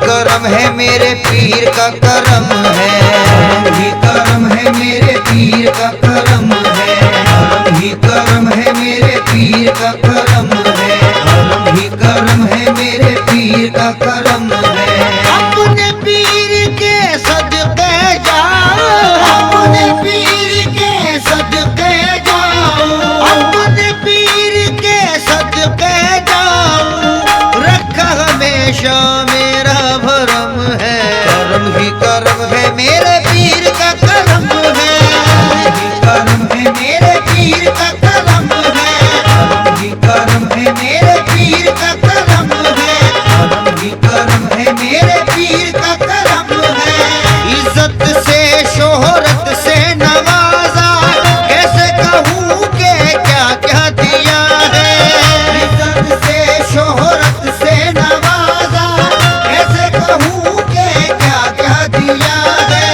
करम है मेरे पीर का करम है, करम ही करम है मेरे पीर का करम है, करम ही करम है मेरे पीर का करम है, करम ही करम है मेरे पीर का करम है। अपने पीर के सदके जाओ, अपने पीर के सदके जाओ, अपने पीर के सदके जाओ, रखा हमेशा मेरा भरम है, करम ही करम है मेरे पीर का करम है, करम है मेरे पीर का करम है, करम ही करम है मेरे पीर का करम है, करम ही करम है मेरे पीर का करम है। इज्जत से शोहरत से नवाजा, कैसे कहूँ के क्या क्या दिया है। इज्जत से शोहरत से नवाजा, कैसे कहूँ के क्या क्या दिया है।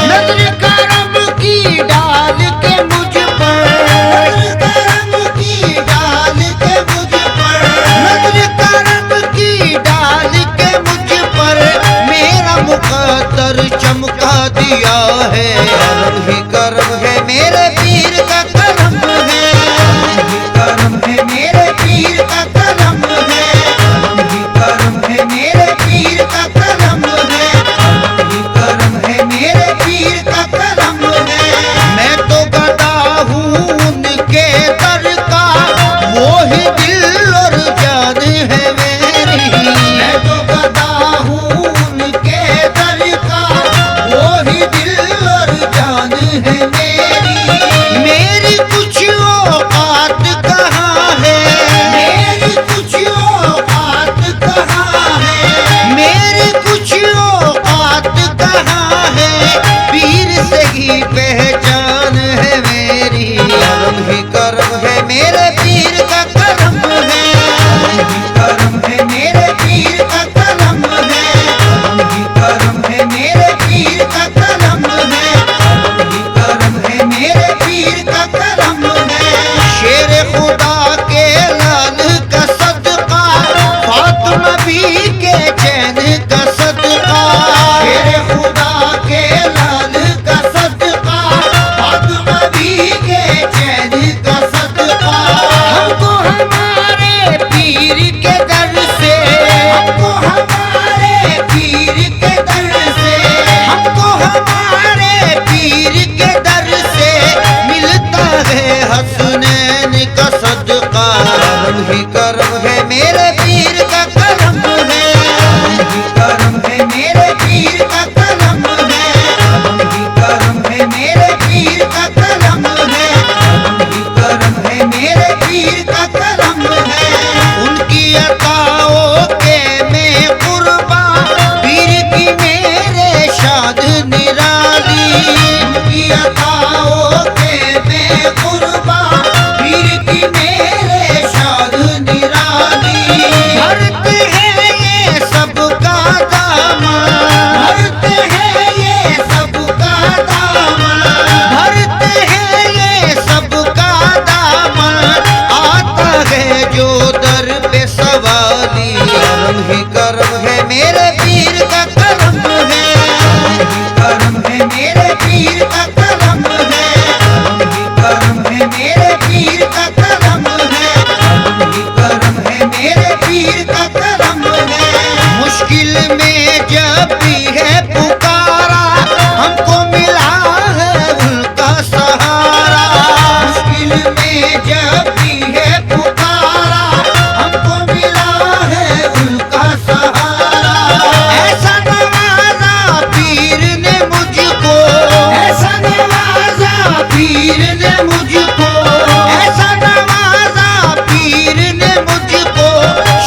नजर करम की डाल के मुझ पर, नजर करम की डाल के मुझ पर, नजर करम की डाल के मुझ पर मेरा मुकद्दर चमका दिया है। करम ही करम है मेरे पीर का करम है, करम है मेरे पीर का करम है, करम ही करम है मेरे पीर का करम है, करम ही करम है मेरे पीर का करम है। मैं तो गदा हूँ उनके दर का, वो ही दिल और जान है मेरी। मैं तो गदा हूँ उनके दर का, वो ही दिल और जान है मेरी। मेरी का, करम ही करम है मेरे पीर का करम है, करम है मेरे पीर का करम है, करम है मेरे पीर का करम है, करम है मेरे पीर का करम है। उनकी अताओं के मैं कुर्बान, पीर की मेरे शाद निराली, उनकी अताओं के मैं कुर्बान, पीर की मेरे शाद निराली। भरते हैं ये सबका दामन, भरते हैं ये सबका दामन, भरते हैं ये सबका दामन, आता है जो दर पे सवाली। करम ही करम है मेरे पीर का करम है, करम है मेरे पीर का करम है, करम है मेरे पीर का करम है, करम है मेरे पीर का करम है। मुश्किल में जब भी है पुकारा, हमको मिला है उनका सहारा। मुश्किल में जब भी है पुकारा, हमको मिला है उनका सहारा। ऐसा नवाजा पीर ने मुझको, ऐसा नवाजा पीर ने मुझको, ऐसा नवाजा पीर ने मुझको,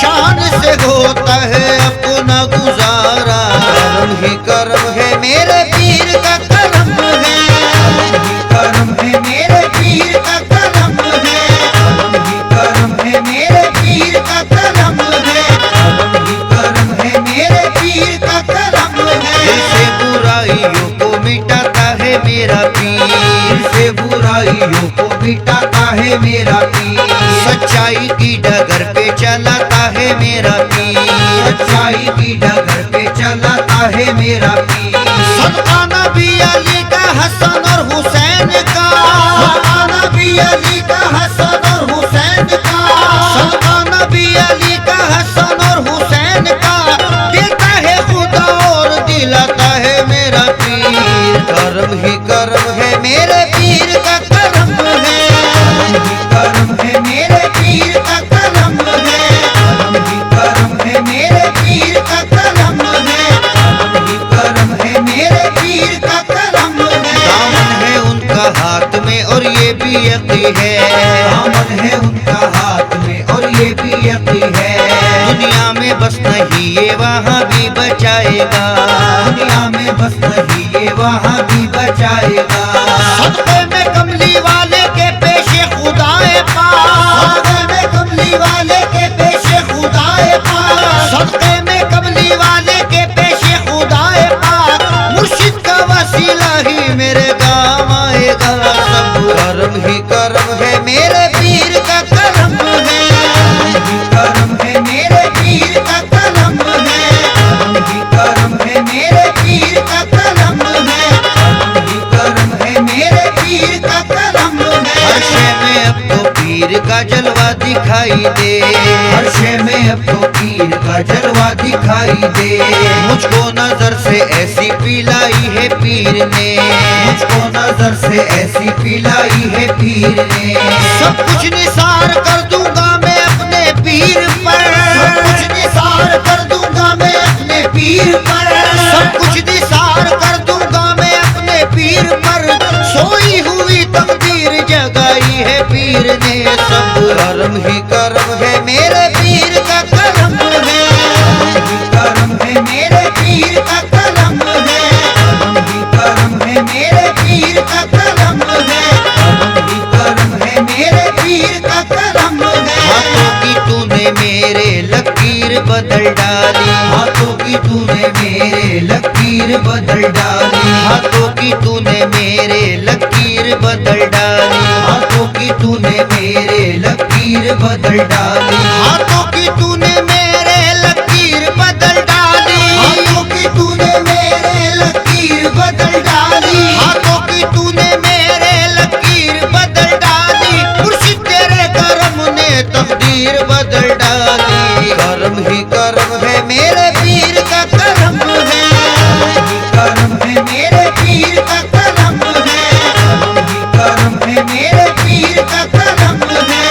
शान से होता है अपना गुजारा। करम ही करम है मेरे पीर का करम है, करम है मेरे पीर का करम है, करम है मेरे पीर का करम है, करम है मेरे पीर का करम है। दिल से बुराइयों को मिटाता है मेरा पीर, से बुराइयों को मिटाता है मेरा पीर, सच्चाई की डगर पे चलाता है मेरा पीर, सच्चाई की डगर पे चलाता है मेरा पीर। सदका नबी अली का हसन और हुसैन का, सदका नबी अली का हसन और हुसैन का, सदका नबी अली का हसन और हुसैन का, देता है खुदा और दिलाता है मेरा पीर। करम ही करम है मेरे पीर का करम है, करम है मेरे पीर का करम है, करम है मेरे पीर का करम है, करम है मेरे पीर का करम है। दामन है उनका हाथ में और ये भी यकीन है, दामन है उनका हाथ में और ये भी यकीन है। दुनिया में बस नहीं ये वहाँ भी बचाएगा, दुनिया में बस नहीं ये वहाँ भी बचाएगा। सदक़े में कमली वाले के पेशे खुदाए पाक, सदक़े में कमली वाले के पेशे खुदाए पाक, सदक़े में कमली वाले के पेशे खुदाए पाक, मुर्शिद का वसीला ही मेरे काम आएगा। सब करम ही करम है मेरे पीर का करम है, करम है मेरे पीर का करम है, करम है मेरे पीर का करम है, करम है मेरे पीर का करम है। हर शय में अब तो पीर का जलवा दिखाई दे, हर शय में अब तो पीर का जलवा दिखाई दे। मुझको नजर से ऐसी पिलाई है पीर ने, मुझको नजर से ऐसी पिलाई है पीर ने। सब कुछ निसार कर दूंगा मैं अपने पीर पर, सब कुछ निसार कर दूंगा मैं अपने पीर पर, सब कुछ निसार कर दूंगा मैं अपने पीर पर। सोई हुई तकदीर जगाई है पीर ने, सब करम ही करम है मेरे पीर का करम है, करम है मेरे पीर का करम है, करम है मेरे पीर का करम है, करम है मेरे पीर का करम है। हाथों की तूने मेरे लकीर बदल डाली, हाथों की तूने मेरे लकीर बदल डाली, हाथों की तूने मेरे लकीर बदल डाली, हाथों की तूने मेरे लकीर बदल डाली, हाथों की तूने मेरे लकीर बदल डाली, हाथों की तूने मेरे लकीर बदल डाली, हाथों की तूने मेरे लकीर बदल डाली। मुर्शिद तेरे करम ने तकदीर बदल डाली। करम ही करम है मेरे पीर का करम है, करम है मेरे पीर का करम है, करम है मेरे पीर का करम है।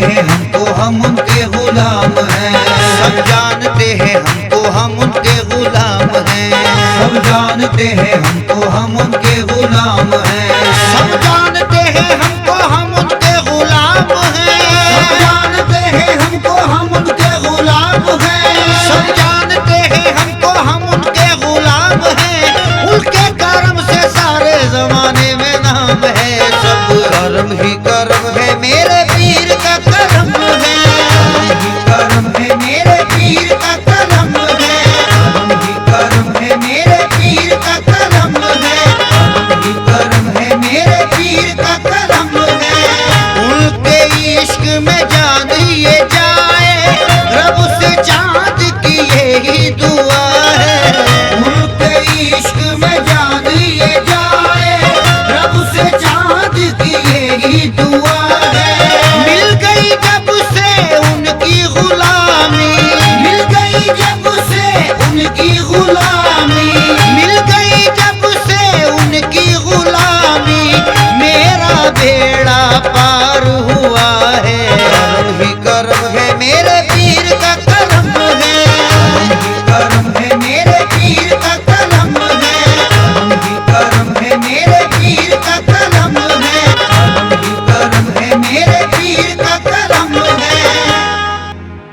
हैं हमको, हम उनके गुलाम हैं। सब जानते हैं हमको, हम उनके गुलाम हैं। सब जानते हैं हमको, हम उनके गुलाम हैं।